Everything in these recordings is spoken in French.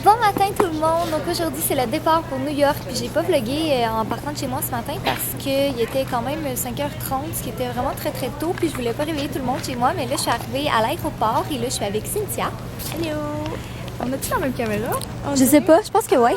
Bon matin tout le monde! Donc aujourd'hui c'est le départ pour New York. Puis j'ai pas vlogué en partant de chez moi ce matin parce qu'il était quand même 5h30, ce qui était vraiment très très tôt. Puis je voulais pas réveiller tout le monde chez moi, mais là je suis arrivée à l'aéroport et là je suis avec Cynthia. Hello! On a-tu la même caméra? Je sais pas, je pense que oui.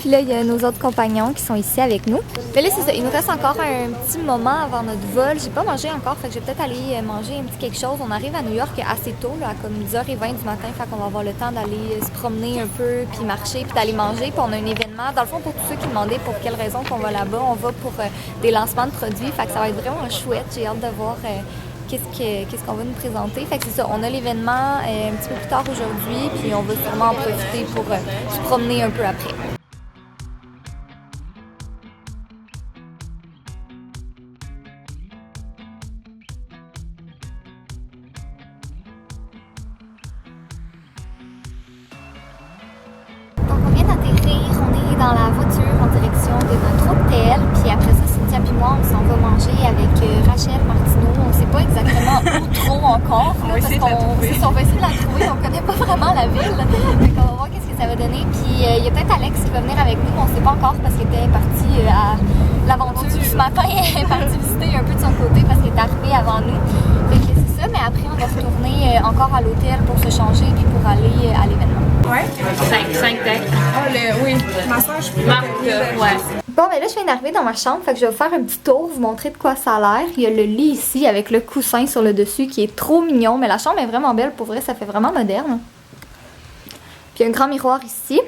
Puis là, il y a nos autres compagnons qui sont ici avec nous. Mais là, c'est ça, il nous reste encore un petit moment avant notre vol. J'ai pas mangé encore, fait que je vais peut-être aller manger un petit quelque chose. On arrive à New York assez tôt, là, à comme 10h20 du matin, fait qu'on va avoir le temps d'aller se promener un peu, puis marcher, puis d'aller manger. Puis on a un événement. Dans le fond, pour tous ceux qui demandaient pour quelle raison qu'on va là-bas, on va pour des lancements de produits, fait que ça va être vraiment chouette. J'ai hâte de voir qu'est-ce qu'on va nous présenter. Fait que c'est ça, on a l'événement un petit peu plus tard aujourd'hui, puis on va sûrement en profiter pour se promener un peu après. Dans la voiture en direction de notre hôtel, puis après ça, Cynthia puis moi, on s'en va manger avec Rachel Martineau. On sait pas exactement où trop encore, là, parce qu'on va essayer de la trouver, on connaît pas vraiment la ville. Donc on va voir qu'est-ce que ça va donner. Puis il y a peut-être Alex qui va venir avec nous, mais on sait pas encore parce qu'il était parti à l'aventure ce matin. Elle est partie visiter un peu de son côté parce qu'il est arrivé avant nous. Fait que c'est ça, mais après on va retourner encore à l'hôtel pour se changer puis pour aller à l'événement. Ouais. 5 decks. Oh, oui. Massage. Ouais. Bon, mais là, je viens d'arriver dans ma chambre, fait que je vais vous faire un petit tour, vous montrer de quoi ça a l'air. Il y a le lit ici avec le coussin sur le dessus qui est trop mignon, mais la chambre est vraiment belle, pour vrai, ça fait vraiment moderne. Puis il y a un grand miroir ici.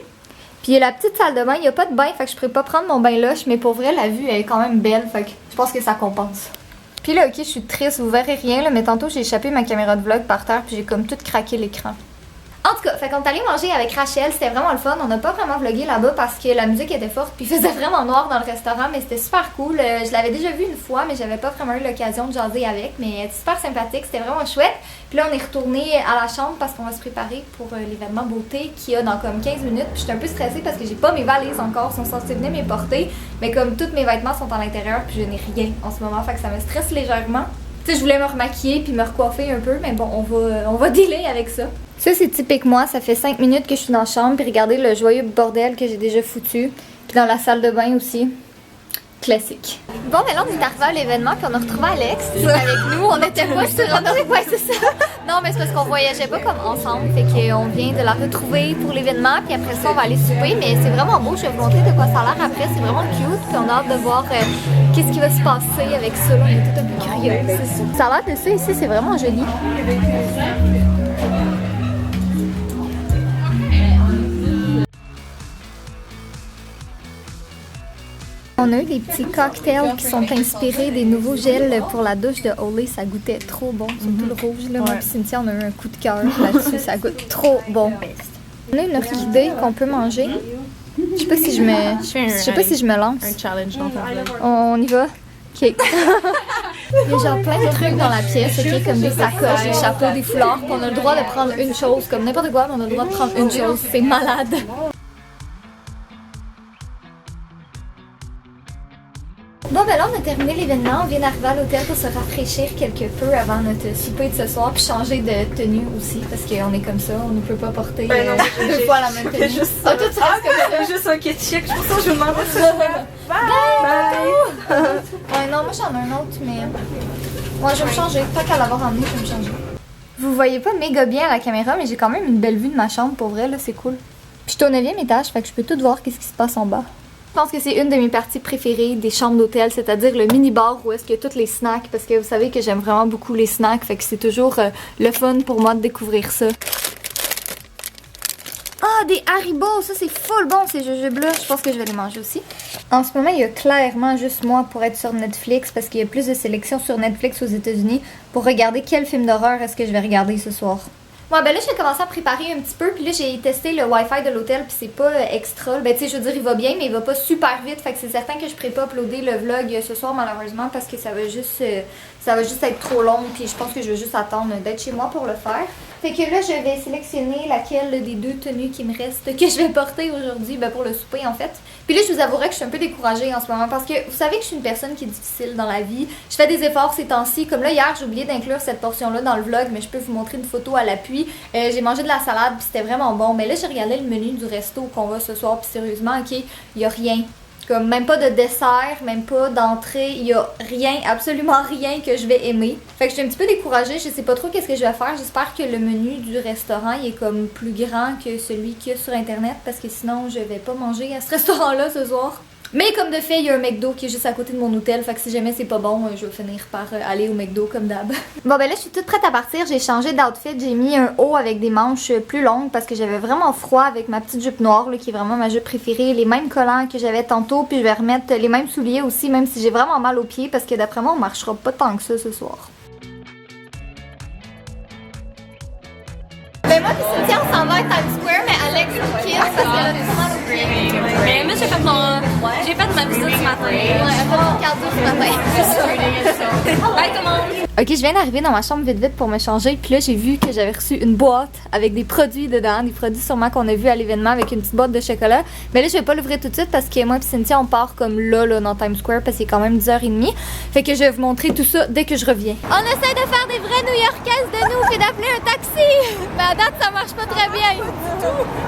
Puis il y a la petite salle de bain, il n'y a pas de bain, fait que je pourrais pas prendre mon bain lush, mais pour vrai, la vue elle est quand même belle, fait que je pense que ça compense. Puis là, ok, je suis triste, vous verrez rien, là, mais tantôt j'ai échappé ma caméra de vlog par terre, puis j'ai comme tout craqué l'écran. En tout cas, fait qu'on est allé manger avec Rachel, c'était vraiment le fun. On n'a pas vraiment vlogué là-bas parce que la musique était forte puis il faisait vraiment noir dans le restaurant, mais c'était super cool. Je l'avais déjà vu une fois, mais j'avais pas vraiment eu l'occasion de jaser avec, mais elle était super sympathique, c'était vraiment chouette. Puis là, on est retourné à la chambre parce qu'on va se préparer pour l'événement beauté qui a dans comme 15 minutes. Puis j'étais un peu stressée parce que j'ai pas mes valises encore, sont censées venir me porter, mais comme tous mes vêtements sont à l'intérieur puis je n'ai rien en ce moment, fait que ça me stresse légèrement. Tu sais, je voulais me remaquiller puis me recoiffer un peu, mais bon, on va dealer avec ça. Ça, c'est typique moi. Ça fait 5 minutes que je suis dans la chambre, puis regardez le joyeux bordel que j'ai déjà foutu. Puis dans la salle de bain aussi. Classique. Bon, mais là, on est arrivé à l'événement, puis on a retrouvé Alex avec nous. On était pas sur ouais, c'est ça. Non, mais c'est parce qu'on voyageait pas comme ensemble. Fait qu'on vient de la retrouver pour l'événement, puis après ça, on va aller souper. Mais c'est vraiment beau. Je vais vous montrer de quoi ça a l'air après. C'est vraiment cute, puis on a hâte de voir qu'est-ce qui va se passer avec ça. Là, on est tout un peu curieux. Ça a l'air de ça ici, c'est vraiment joli. On a eu des petits cocktails qui sont inspirés des nouveaux gels pour la douche de Olay. Ça goûtait trop bon, surtout le rouge. Là. Moi et Cynthia, on a eu un coup de cœur là-dessus. Ça goûte trop bon. On a une orchidée qu'on peut manger. Je sais pas si je me lance. Un challenge dans ta vie. On y va? OK. Il y a genre plein de trucs dans la pièce, OK? Comme des sacoches, des chapeaux, des foulards. Puis on a le droit de prendre une chose, comme n'importe quoi, mais on a le droit de prendre une chose. C'est malade. Bon, ben là, on a terminé l'événement. On vient d'arriver à l'hôtel pour se rafraîchir quelque peu avant notre souper de ce soir, puis changer de tenue aussi, parce qu'on est comme ça, on ne peut pas porter deux fois la même tenue. Juste ça. Toi, tu restes comme ça. Juste un kit chic. C'est pour ça que je vous demandais ça. Bye! Ouais, non, moi j'en ai un autre, mais. Ouais, je vais me changer. Tant qu'à l'avoir emmené, je vais me changer. Vous voyez pas méga bien à la caméra, mais j'ai quand même une belle vue de ma chambre, pour vrai, là, c'est cool. Puis je suis au 9e étage, fait que je peux tout voir qu'est-ce qui se passe en bas. Je pense que c'est une de mes parties préférées des chambres d'hôtel, c'est-à-dire le mini-bar où est-ce qu'il y a tous les snacks, parce que vous savez que j'aime vraiment beaucoup les snacks, fait que c'est toujours le fun pour moi de découvrir ça. Ah, des Haribo! Ça, c'est full bon, ces jujubes-là. Je pense que je vais les manger aussi. En ce moment, il y a clairement juste moi pour être sur Netflix, parce qu'il y a plus de sélections sur Netflix aux États-Unis pour regarder quel film d'horreur est-ce que je vais regarder ce soir. Ouais, ben là, j'ai commencé à préparer un petit peu, puis là, j'ai testé le Wi-Fi de l'hôtel, puis c'est pas extra. Ben, tu sais, je veux dire, il va bien, mais il va pas super vite, fait que c'est certain que je pourrais pas uploader le vlog ce soir, malheureusement, parce que ça va juste être trop long, puis je pense que je vais juste attendre d'être chez moi pour le faire. Fait que là, je vais sélectionner laquelle des deux tenues qui me restent que je vais porter aujourd'hui pour le souper en fait. Puis là, je vous avouerai que je suis un peu découragée en ce moment parce que vous savez que je suis une personne qui est difficile dans la vie. Je fais des efforts ces temps-ci. Comme là, hier, j'ai oublié d'inclure cette portion-là dans le vlog, mais je peux vous montrer une photo à l'appui. J'ai mangé de la salade puis c'était vraiment bon. Mais là, j'ai regardé le menu du resto qu'on va ce soir puis sérieusement, ok, il y a rien. Comme même pas de dessert, même pas d'entrée, il y a rien, absolument rien que je vais aimer. Fait que je suis un petit peu découragée, je sais pas trop qu'est-ce que je vais faire. J'espère que le menu du restaurant il est comme plus grand que celui qu'il y a sur internet parce que sinon je vais pas manger à ce restaurant-là ce soir. Mais comme de fait, il y a un McDo qui est juste à côté de mon hôtel, fait que si jamais c'est pas bon, je vais finir par aller au McDo comme d'hab. Bon ben là, je suis toute prête à partir, j'ai changé d'outfit, j'ai mis un haut avec des manches plus longues parce que j'avais vraiment froid avec ma petite jupe noire là, qui est vraiment ma jupe préférée, les mêmes collants que j'avais tantôt, puis je vais remettre les mêmes souliers aussi, même si j'ai vraiment mal aux pieds parce que d'après moi, on marchera pas tant que ça ce soir. Ben moi puis Cynthia, on s'en va à Times Square, mais Alex nous quitte parce qu'elle a trop mal aux pieds. Mais moi, j'ai fait ma visite ce matin. Ouais, elle va au cardio ce matin. Bye tout le monde! Ok, je viens d'arriver dans ma chambre vite pour me changer, puis là j'ai vu que j'avais reçu une boîte avec des produits dedans, des produits sûrement qu'on a vu à l'événement avec une petite boîte de chocolat. Mais là je vais pas l'ouvrir tout de suite parce que moi et Cynthia on part comme là dans Times Square parce qu'il est quand même 10h30. Fait que je vais vous montrer tout ça dès que je reviens. On essaie de faire des vraies New-Yorkaises de nous puis d'appeler un taxi, mais à date ça marche pas très bien.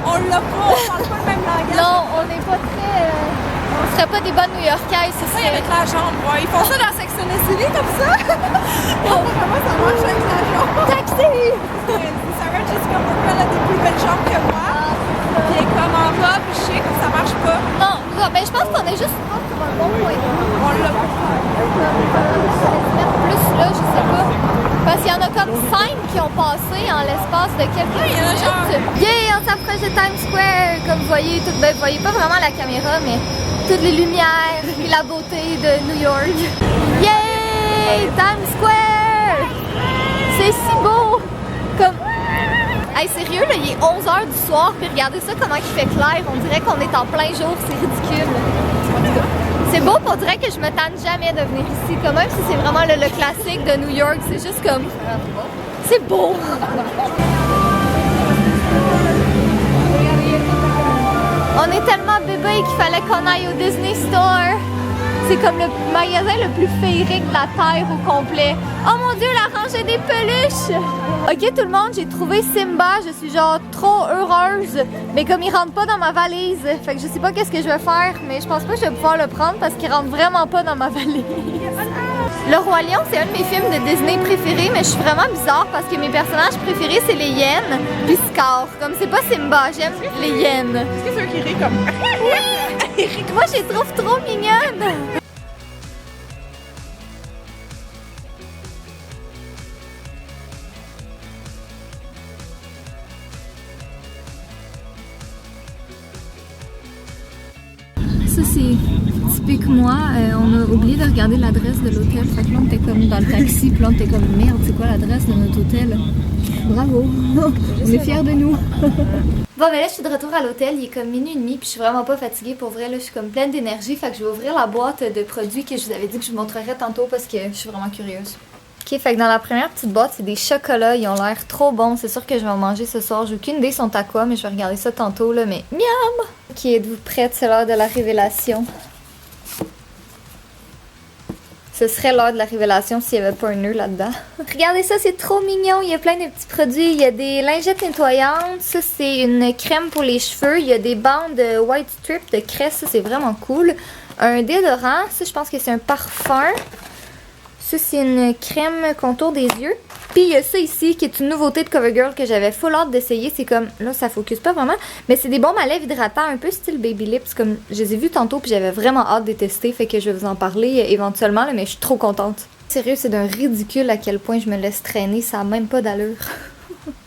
On l'a pas, on parle pas le même langage. Non, on n'est pas très... on serait pas des bonnes New-Yorkaises, ce serait... Avec la jambe, ouais. Ils font ça dans Sex and the City comme ça. Comment ça marche avec la jambe? Taxi! Sarah Jessica Parker, elle a des plus belles jambes que moi. Puis elle est comme en bas, puis je sais que ça marche pas. Non, mais je pense qu'on est juste pas sur un bon point. On l'a pas. Plus là, je sais pas. Parce qu'il y en a comme 5 qui ont passé en l'espace de quelques minutes. Yeah, on s'approche de Times Square. Comme vous voyez, vous voyez pas vraiment la caméra, mais toutes les lumières et la beauté de New York. Yeah, Times Square. C'est si beau. Comme... Hey, sérieux, là, il est 11h du soir, puis regardez ça comment il fait clair. On dirait qu'on est en plein jour, c'est ridicule. C'est beau, on dirait que je me tente jamais de venir ici. Quand même si c'est vraiment le classique de New York, c'est juste comme... C'est beau! On est tellement bébé qu'il fallait qu'on aille au Disney Store. C'est comme le magasin le plus féerique de la Terre au complet. Oh mon Dieu, la rangée des peluches! Ok tout le monde, j'ai trouvé Simba. Je suis genre trop heureuse. Mais comme il rentre pas dans ma valise, fait que je sais pas qu'est-ce que je vais faire. Mais je pense pas que je vais pouvoir le prendre parce qu'il rentre vraiment pas dans ma valise. Le Roi Lion, c'est un de mes films de Disney préférés, mais je suis vraiment bizarre parce que mes personnages préférés, c'est les hyènes puis Scar. Comme c'est pas Simba, j'aime les hyènes. Est-ce que c'est eux qui rient comme... Oui! Moi, je les trouve trop mignonnes! Ça, c'est typique moi. On a oublié de regarder l'adresse de l'hôtel. Fait que là, on était comme dans le taxi. Puis là, on était comme merde, c'est quoi l'adresse de notre hôtel? Bravo! On est fiers de nous! Bon, ben là, je suis de retour à l'hôtel. Il est comme minuit et demi. Puis je suis vraiment pas fatiguée pour vrai. Là, je suis comme pleine d'énergie. Fait que je vais ouvrir la boîte de produits que je vous avais dit que je vous montrerais tantôt parce que je suis vraiment curieuse. Ok, fait que dans la première petite boîte, c'est des chocolats. Ils ont l'air trop bons. C'est sûr que je vais en manger ce soir. J'ai aucune idée ils sont à quoi, mais je vais regarder ça tantôt, là. Mais miam! Ok, êtes-vous prête? C'est l'heure de la révélation. Ce serait l'heure de la révélation s'il n'y avait pas un nœud là-dedans. Regardez ça, c'est trop mignon. Il y a plein de petits produits. Il y a des lingettes nettoyantes. Ça, c'est une crème pour les cheveux. Il y a des bandes de white strip de crème. Ça, c'est vraiment cool. Un déodorant. Ça, je pense que c'est un parfum. Ça, c'est une crème contour des yeux. Puis il y a ça ici qui est une nouveauté de CoverGirl que j'avais full hâte d'essayer. C'est comme, là ça focus pas vraiment, mais c'est des baumes à lèvres hydratants un peu style Baby Lips. Comme je les ai vus tantôt puis j'avais vraiment hâte de les tester. Fait que je vais vous en parler éventuellement, là, mais je suis trop contente. Sérieux, c'est d'un ridicule à quel point je me laisse traîner. Ça a même pas d'allure.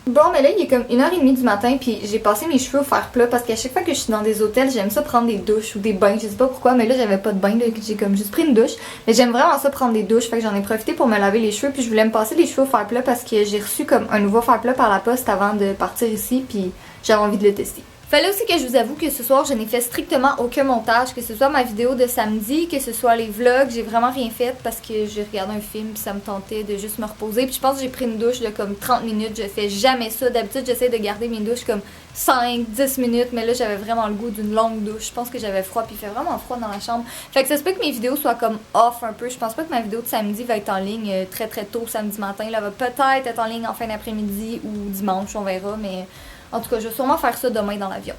Bon, mais là, il est comme 1h30 du matin, puis j'ai passé mes cheveux au fer plat parce qu'à chaque fois que je suis dans des hôtels, j'aime ça prendre des douches ou des bains. Je sais pas pourquoi, mais là, j'avais pas de bain, j'ai comme juste pris une douche. Mais j'aime vraiment ça prendre des douches, fait que j'en ai profité pour me laver les cheveux, puis je voulais me passer les cheveux au fer plat parce que j'ai reçu comme un nouveau fer plat par la poste avant de partir ici, puis j'avais envie de le tester. Fallait aussi que je vous avoue que ce soir, je n'ai fait strictement aucun montage, que ce soit ma vidéo de samedi, que ce soit les vlogs, j'ai vraiment rien fait parce que j'ai regardé un film puis ça me tentait de juste me reposer. Puis je pense que j'ai pris une douche de comme 30 minutes, je fais jamais ça. D'habitude, j'essaie de garder mes douches comme 5-10 minutes, mais là, j'avais vraiment le goût d'une longue douche. Je pense que j'avais froid puis il fait vraiment froid dans la chambre. Fait que ça se peut que mes vidéos soient comme off un peu. Je pense pas que ma vidéo de samedi va être en ligne très très tôt samedi matin. Là, elle va peut-être être en ligne en fin d'après-midi ou dimanche, on verra, mais en tout cas, je vais sûrement faire ça demain dans l'avion.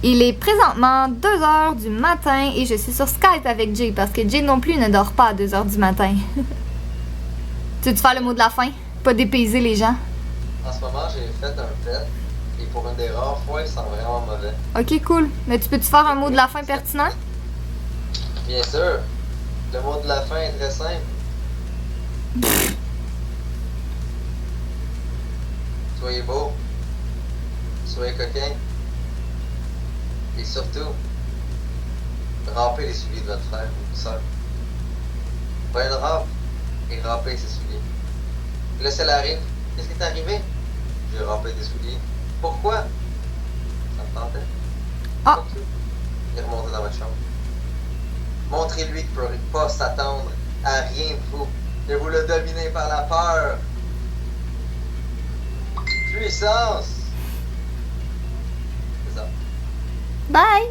Il est présentement 2h du matin et je suis sur Skype avec Jay parce que Jay non plus ne dort pas à 2h du matin. Tu veux te faire le mot de la fin? Pas dépayser les gens. En ce moment, j'ai fait un pet et pour une des rares fois, il sent vraiment mauvais. Ok, cool. Mais tu peux-tu faire un mot de la fin pertinent? Bien sûr, le mot de la fin est très simple. Soyez beau, soyez coquin. Et surtout, râpez les souliers de votre frère ou soeur. Prenez une râpe et râpez ses souliers. Là, ça arrive. Qu'est-ce qui est arrivé? J'ai râpé des souliers. Pourquoi? Ça me tentait. Ah! Il est remonté dans votre chambre. Montrez-lui qu'il ne peut pas s'attendre à rien de vous. Que vous le dominez par la peur. Puissance! C'est ça. Bye!